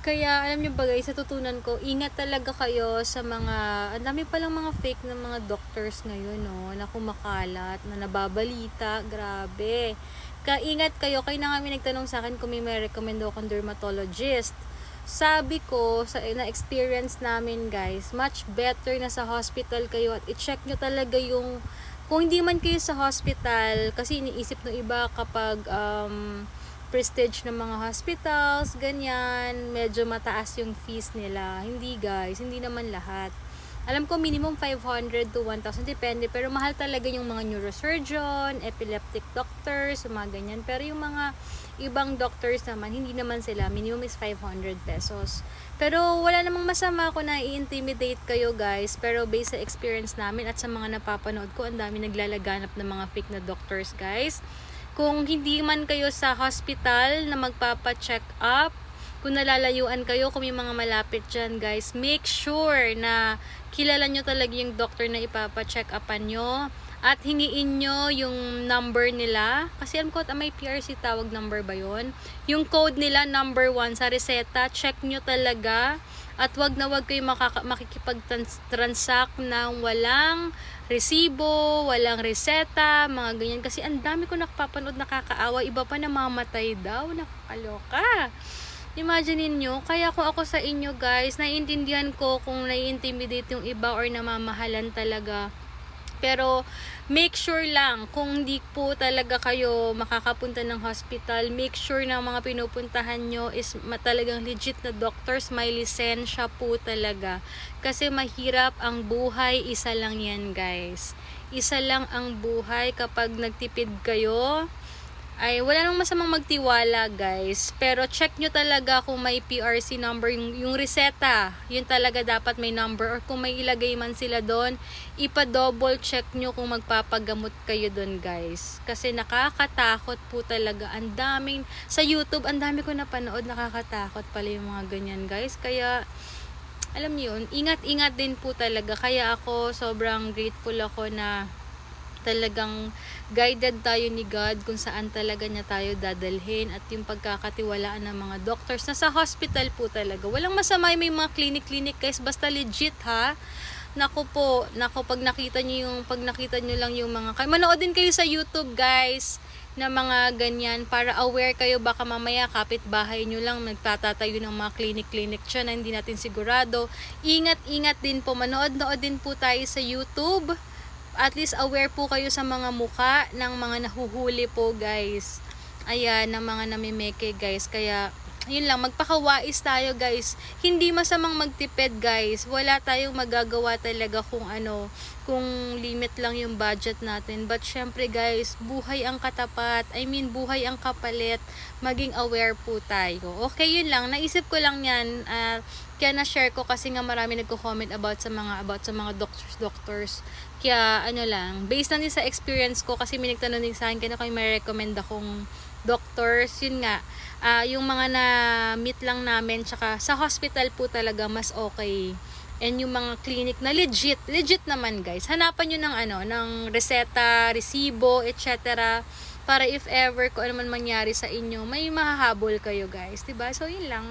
Kaya alam niyo ba guys, sa tutunan ko, ingat talaga kayo sa mga, ang dami palang mga fake na mga doctors ngayon, no, na kumakalat, na nababalita, grabe. Kaya ingat kayo, kayo na nga nagtanong sa akin kung may recommend akong dermatologist. Sabi ko, sa na-experience namin guys, much better na sa hospital kayo at i-check nyo talaga yung, kung hindi man kayo sa hospital, kasi iniisip ng iba kapag prestige ng mga hospitals, ganyan, medyo mataas yung fees nila. Hindi guys, hindi naman lahat. Alam ko minimum 500 to 1,000, depende. Pero mahal talaga yung mga neurosurgeon, epileptic doctors, mga ganyan. Pero yung mga ibang doctors naman, hindi naman sila. Minimum is 500 pesos. Pero wala namang masama kung na-i-intimidate kayo guys. Pero based sa experience namin at sa mga napapanood ko, ang dami naglalaganap ng mga fake na doctors guys. Kung hindi man kayo sa hospital na magpapa-check up, kung nalalayuan kayo, kung may mga malapit dyan guys, make sure na kilala nyo talaga yung doctor na ipapa-check upan nyo. At hingiin nyo yung number nila. Kasi alam ko, may PRC tawag number ba yun? Yung code nila, number 1 sa reseta, check nyo talaga. At wag na wag kayo makikipag-transact ng walang resibo, walang reseta, mga ganyan. Kasi ang dami ko nakapapanood, nakakaawa. Iba pa namamatay daw, nakakaloka. Imagine niyo, kaya kung ako sa inyo guys, naiintindihan ko kung nai-intimidate yung iba or namamahalan talaga. Pero make sure lang kung hindi po talaga kayo makakapunta ng hospital, make sure na mga pinupuntahan nyo is talagang legit na doctors, may lisensya po talaga. Kasi mahirap ang buhay, isa lang yan guys. Isa lang ang buhay kapag nagtipid kayo. Ay, wala nang masamang magtiwala guys. Pero check nyo talaga kung may PRC number, yung reseta. Yun talaga dapat may number. Or kung may ilagay man sila doon, ipa-double check nyo kung magpapagamot kayo doon guys. Kasi nakakatakot po talaga. Ang daming, sa YouTube, ang dami ko napanood, nakakatakot pala yung mga ganyan guys. Kaya, alam niyo yun, ingat-ingat din po talaga. Kaya ako, sobrang grateful ako na talagang guided tayo ni God kung saan talaga niya tayo dadalhin at yung pagkakatiwalaan ng mga doctors na sa hospital po talaga. Walang masama may mga clinic guys, basta legit ha. Naku po, pag nakita niyo lang yung mga, manood din kayo sa YouTube guys na mga ganyan para aware kayo, baka mamaya kapitbahay nyo lang nagtatatayo ng mga clinic dyan na hindi natin sigurado. Ingat din po, manood din po tayo sa YouTube. At least aware po kayo sa mga muka ng mga nahuhuli po guys. Ayan, ng mga namimeke guys. Kaya, yun lang, magpakawais tayo guys. Hindi masamang magtipid guys. Wala tayong magagawa talaga kung limit lang yung budget natin. But syempre guys, buhay ang katapat. Buhay ang kapalit. Maging aware po tayo. Okay, yun lang. Naisip ko lang yan. Kaya na-share ko kasi nga marami nagko-comment about sa mga doctors. Kaya based na din sa experience ko, kasi may nagtanong din sa akin kaya kayo may recommend akong doctors. Yun nga, yung mga na-meet lang namin, tsaka sa hospital po talaga mas okay. And yung mga clinic na legit naman guys. Hanapan nyo ng reseta, resibo, etc. Para if ever kung ano man mangyari sa inyo, may mahahabol kayo guys, diba? So yun lang.